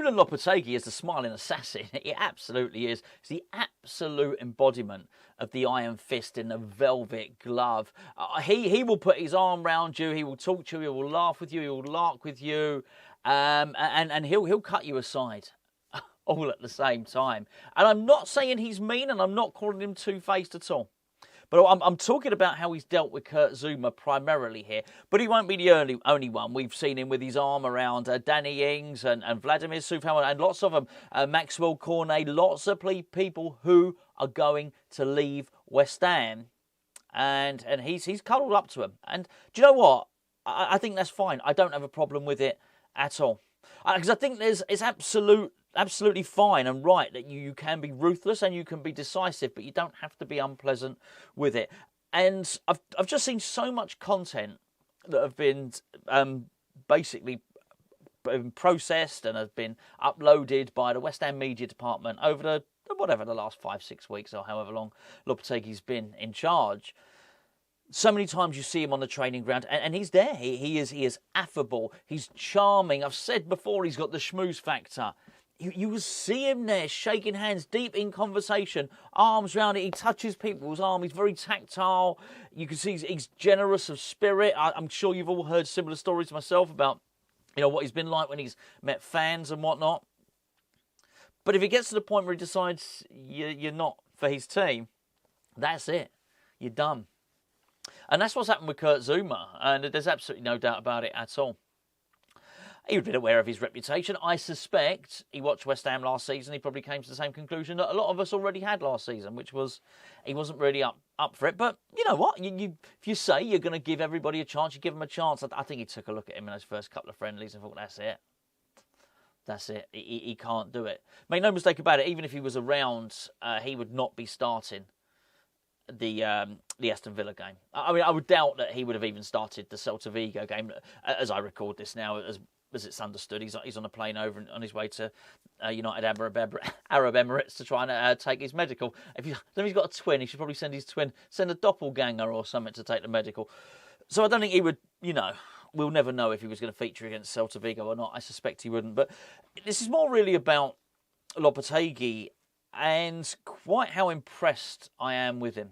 Julen Lopetegui is the smiling assassin. He absolutely is. He's the absolute embodiment of the iron fist in the velvet glove. He will put his arm round you. He will talk to you. He will laugh with you. He will lark with you, and he'll cut you aside, all at the same time. And I'm not saying he's mean, and I'm not calling him two-faced at all. But I'm talking about how he's dealt with Kurt Zouma primarily here. But he won't be the only one. We've seen him with his arm around Danny Ings and Vladimir Sufjan and lots of them, Maxwell Cornet, lots of people who are going to leave West Ham. And he's cuddled up to him. And do you know what? I think that's fine. I don't have a problem with it at all. Because I think it's absolutely fine and right that you can be ruthless and you can be decisive, but you don't have to be unpleasant with it. And I've just seen so much content that have been basically processed and have been uploaded by the West Ham media department over the last 5-6 weeks or however long Lopetegui's been in charge. So many times you see him on the training ground, and he's there. He is affable. He's charming. I've said before he's got the schmooze factor. You will see him there shaking hands, deep in conversation, arms round it. He touches people's arm. He's very tactile. You can see he's generous of spirit. I'm sure you've all heard similar stories myself about, what he's been like when he's met fans and whatnot. But if it gets to the point where he decides you're not for his team, that's it. You're done. And that's what's happened with Kurt Zouma, and there's absolutely no doubt about it at all. He would have been aware of his reputation. I suspect he watched West Ham last season. He probably came to the same conclusion that a lot of us already had last season, which was he wasn't really up for it. But you know what? If you say you're going to give everybody a chance, you give them a chance. I think he took a look at him in those first couple of friendlies and thought, that's it. That's it. He can't do it. Make no mistake about it. Even if he was around, he would not be starting the Aston Villa game. I mean, I would doubt that he would have even started the Celta Vigo game. As I record this now, as it's understood, he's on a plane over on his way to United Arab Emirates to try and take his medical. If he's got a twin, he should probably send a doppelganger or something to take the medical. So I don't think he would, we'll never know if he was going to feature against Celta Vigo or not. I suspect he wouldn't. But this is more really about Lopetegui and quite how impressed I am with him.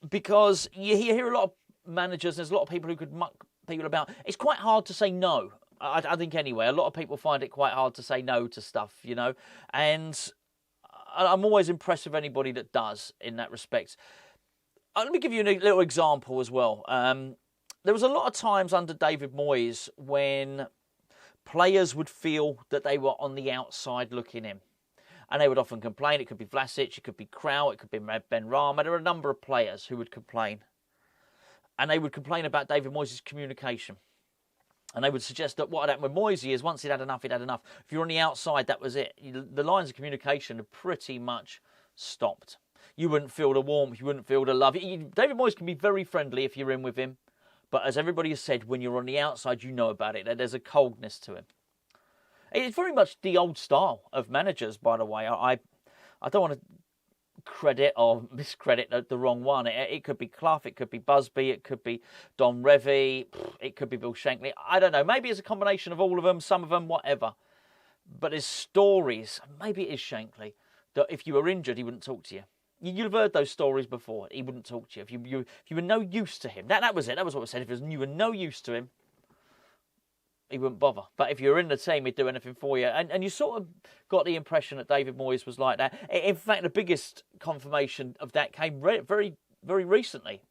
Because you hear a lot of managers, there's a lot of people who could muck people about. It's quite hard to say no. I think anyway, a lot of people find it quite hard to say no to stuff, and I'm always impressed with anybody that does in that respect. Let me give you a little example as well. There was a lot of times under David Moyes when players would feel that they were on the outside looking in. And they would often complain. It could be Vlasic, it could be Krau, it could be Ben Rama. There are a number of players who would complain. And they would complain about David Moyes' communication. And they would suggest that what had happened with Moyes is once he'd had enough, he'd had enough. If you're on the outside, that was it. The lines of communication had pretty much stopped. You wouldn't feel the warmth, you wouldn't feel the love. David Moyes can be very friendly if you're in with him. But as everybody has said, when you're on the outside, you know about it. There's a coldness to him. It's very much the old style of managers, by the way. I don't want to credit or miscredit the wrong one. It could be Clough, it could be Busby, it could be Don Revie, it could be Bill Shankly. I don't know. Maybe it's a combination of all of them, some of them, whatever. But there's stories, maybe it is Shankly, that if you were injured, he wouldn't talk to you. You've heard those stories before. He wouldn't talk to you. If you were no use to him, that was it. That was what was said. If you were no use to him, he wouldn't bother. But if you're in the team, he'd do anything for you. And you sort of got the impression that David Moyes was like that. In fact, the biggest confirmation of that came very, very recently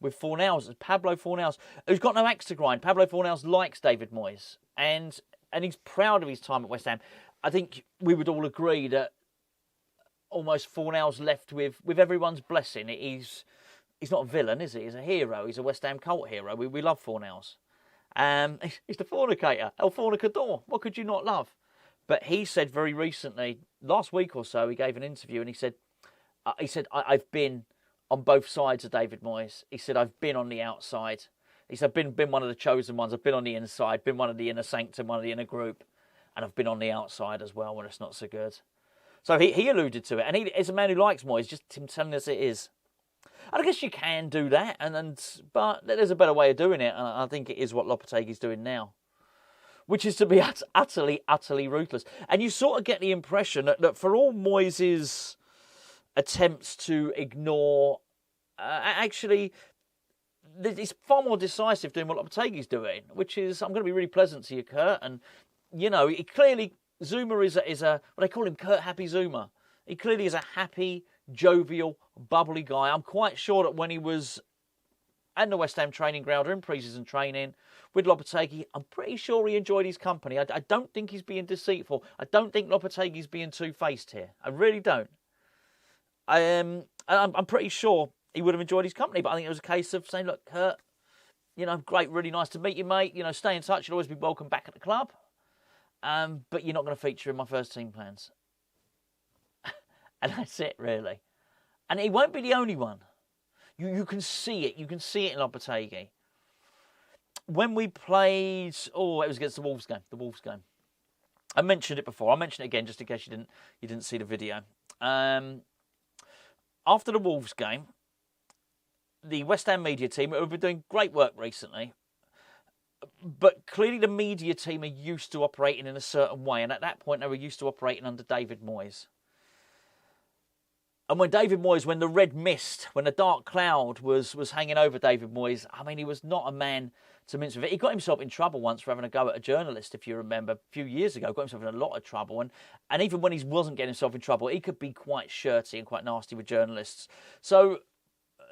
with Fornals, Pablo Fornals, who's got no axe to grind. Pablo Fornals likes David Moyes. And he's proud of his time at West Ham. I think we would all agree that almost Fornals left with everyone's blessing. He's not a villain, is he? He's a hero. He's a West Ham cult hero. We love Fornals. He's the fornicator, El Fornicador. What could you not love? But he said very recently, last week or so, he gave an interview and he said, I've been on both sides of David Moyes. He said, I've been on the outside. He said, I've been one of the chosen ones. I've been on the inside, been one of the inner sanctum, one of the inner group. And I've been on the outside as well when it's not so good. So he alluded to it. And he is a man who likes Moyes, just him telling us it is. And I guess you can do that, but there's a better way of doing it, and I think it is what Lopetegui's doing now. which is to be utterly ruthless. And you sort of get the impression that for all Moyes' attempts to ignore, actually, he's far more decisive doing what Lopetegui's doing, which is, I'm going to be really pleasant to you, Kurt. And, you know, he clearly, Zouma is a, what they call him, Kurt Happy Zouma. He clearly is a happy, jovial, bubbly guy. I'm quite sure that when he was at the West Ham training ground or in pre-season training with Lopetegui, I'm pretty sure he enjoyed his company. I don't think he's being deceitful. I don't think Lopetegui's being two-faced here. I really don't. I'm pretty sure he would have enjoyed his company, but I think it was a case of saying, look, Kurt, you know, great, really nice to meet you, mate. You know, stay in touch. You'll always be welcome back at the club. But you're not going to feature in my first team plans. And that's it, really. And he won't be the only one. You can see it. You can see it in Lopetegui. When we played, it was against the Wolves game. The Wolves game. I mentioned it before. I'll mention it again just in case you didn't see the video. After the Wolves game, the West Ham media team have been doing great work recently, but clearly the media team are used to operating in a certain way, and at that point they were used to operating under David Moyes. And when the red mist, when the dark cloud was hanging over David Moyes, I mean, he was not a man to mince with it. He got himself in trouble once for having a go at a journalist, if you remember, a few years ago. Got himself in a lot of trouble. And even when he wasn't getting himself in trouble, he could be quite shirty and quite nasty with journalists. So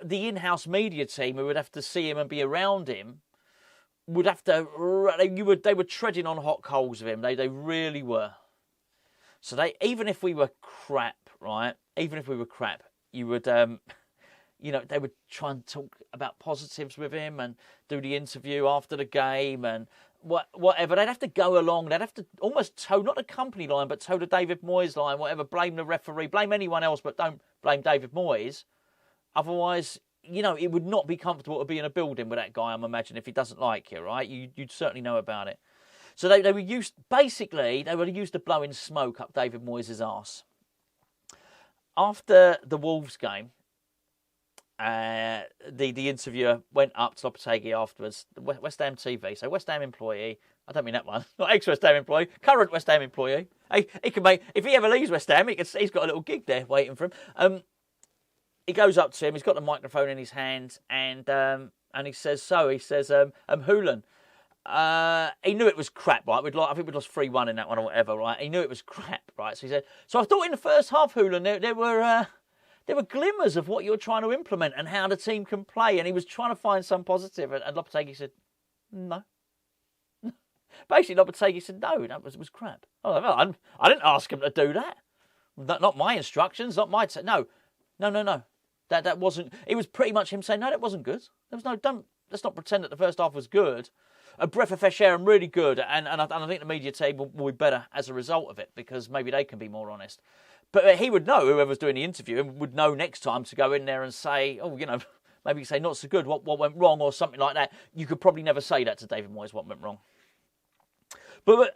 the in-house media team who would have to see him and be around him would have to... They were treading on hot coals of him. They really were. So even if we were crap, right? Even if we were crap, you would... they would try and talk about positives with him and do the interview after the game and whatever. They'd have to go along. They'd have to almost toe, not the company line, but toe the David Moyes line, whatever. Blame the referee, blame anyone else, but don't blame David Moyes. Otherwise, it would not be comfortable to be in a building with that guy, I'm imagining, if he doesn't like you, right? You'd certainly know about it. So they were used to blowing smoke up David Moyes' arse. After the Wolves game, the interviewer went up to Lopetegui afterwards, the West Ham TV, so West Ham employee, I don't mean that one, not ex-West Ham employee, current West Ham employee. He can make, if he ever leaves West Ham, he's got a little gig there waiting for him. He goes up to him, he's got the microphone in his hand, and he says, Julen, he knew it was crap, right? I think we'd lost 3-1 in that one or whatever, right? He knew it was crap, right? So he said, so I thought in the first half, Julen, there were glimmers of what you're trying to implement and how the team can play. And he was trying to find some positive. And Lopetegui said, no. Basically, Lopetegui said, no, that was crap. Oh, I didn't ask him to do that. Not my instructions, not my... No. That wasn't... It was pretty much him saying, no, that wasn't good. Let's not pretend that the first half was good. A breath of fresh air and really good. And I think the media team will be better as a result of it because maybe they can be more honest. But he would know, whoever's doing the interview, would know next time to go in there and say, maybe say not so good, what went wrong or something like that. You could probably never say that to David Moyes, what went wrong. But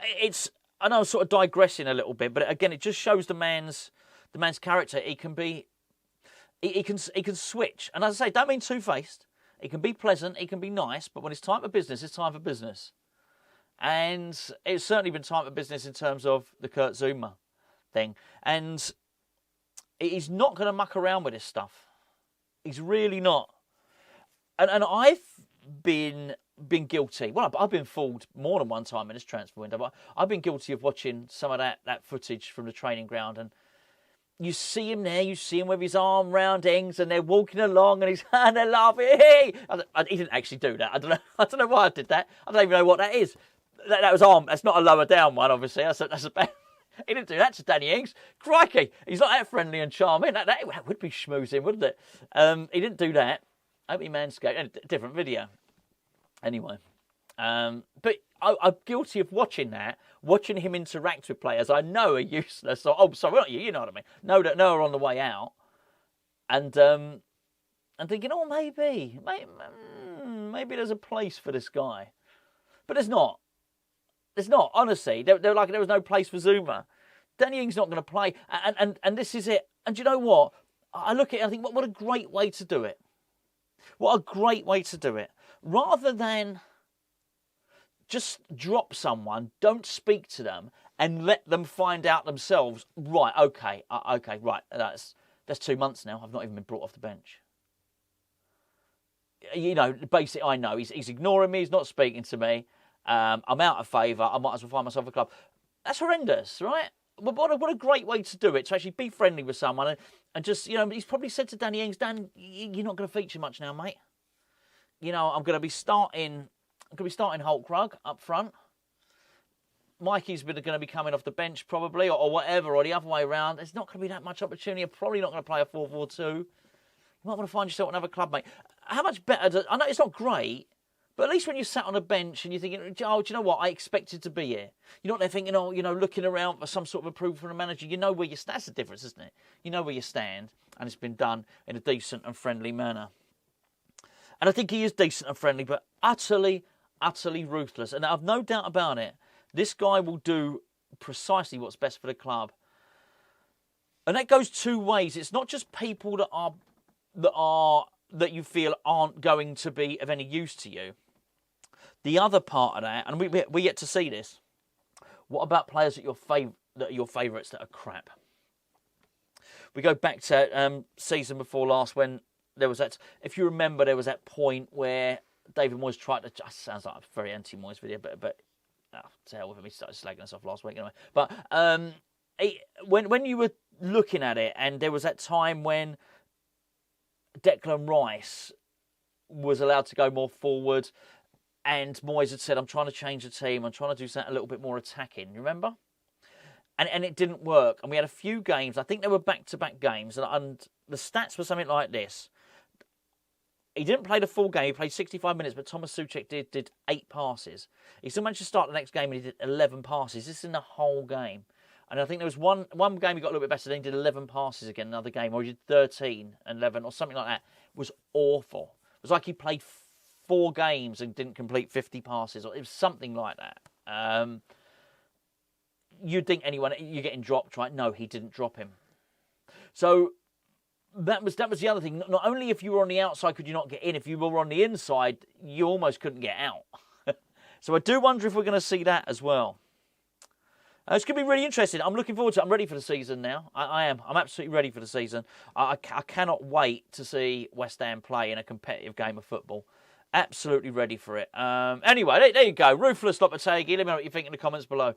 I know I'm sort of digressing a little bit, but again, it just shows the man's character. He can switch. And as I say, don't mean two-faced. He can be pleasant, he can be nice, but when it's time for business, it's time for business. And it's certainly been time for business in terms of the Kurt Zouma thing. And he's not going to muck around with this stuff. He's really not. And I've been guilty. Well, I've been fooled more than one time in this transfer window, but I've been guilty of watching some of that footage from the training ground. And you see him there, you see him with his arm round Ings, and they're walking along, and they're laughing. Hey! He didn't actually do that. I don't know why I did that. I don't even know what that is. That was arm. That's not a lower down one, obviously. That's a bad... He didn't do that to Danny Ings. Crikey, he's not that friendly and charming. That would be schmoozing, wouldn't it? He didn't do that. I hope he manscaped. Different video. Anyway. But I'm guilty of watching him interact with players I know are useless. Sorry, not you, you know what I mean. Know are on the way out. And thinking, maybe there's a place for this guy. But there's not. There's not, honestly. They're like, there was no place for Zouma. Danny Ings not going to play. And this is it. And do you know what? I look at it and I think, what a great way to do it. What a great way to do it. Rather than just drop someone, don't speak to them, and let them find out themselves, right, okay, right, that's 2 months now, I've not even been brought off the bench. You know, basically, I know, he's ignoring me, he's not speaking to me, I'm out of favour, I might as well find myself a club. That's horrendous, right? What a great way to do it, to actually be friendly with someone and just, you know, he's probably said to Danny Ings, Dan, you're not going to feature much now, mate. You know, I'm going to be starting Hulkrug up front. Mikey's going to be coming off the bench probably, or whatever, or the other way around. There's not going to be that much opportunity. You're probably not going to play a 4-4-2. You might want to find yourself another club, mate. How much better? I know it's not great, but at least when you sat on a bench and you're thinking, oh, do you know what? I expected to be here. You're not there thinking, oh, you know, looking around for some sort of approval from the manager. You know where you stand. That's the difference, isn't it? You know where you stand, and it's been done in a decent and friendly manner. And I think he is decent and friendly, but utterly ruthless. And I've no doubt about it. This guy will do precisely what's best for the club. And that goes two ways. It's not just people that you feel aren't going to be of any use to you. The other part of that, and we yet to see this. What about players that are your favourites that are crap? We go back to season before last when there was that. If you remember, there was that point where David Moyes tried to. Sounds like a very anti-Moyes video, but to hell with him. He started slagging us off last week anyway. But when you were looking at it, and there was that time when Declan Rice was allowed to go more forward, and Moyes had said, I'm trying to change the team, I'm trying to do something a little bit more attacking, you remember? And it didn't work. And we had a few games, I think they were back-to-back games, and the stats were something like this. He didn't play the full game, he played 65 minutes, but Thomas Souček did 8 passes. He still managed to start the next game and he did 11 passes. This is in the whole game. And I think there was one game he got a little bit better, then he did 11 passes again, another game, or he did 13 and 11, or something like that. It was awful. It was like he played 4 games and didn't complete 50 passes, or it was something like that. You'd think you're getting dropped, right? No, he didn't drop him. So that was the other thing. Not only if you were on the outside could you not get in, if you were on the inside, you almost couldn't get out. So I do wonder if we're going to see that as well. It's going to be really interesting. I'm looking forward to it. I'm ready for the season now. I am. I'm absolutely ready for the season. I cannot wait to see West Ham play in a competitive game of football. Absolutely ready for it. Anyway, there you go. Ruthless Lopetegui. Let me know what you think in the comments below.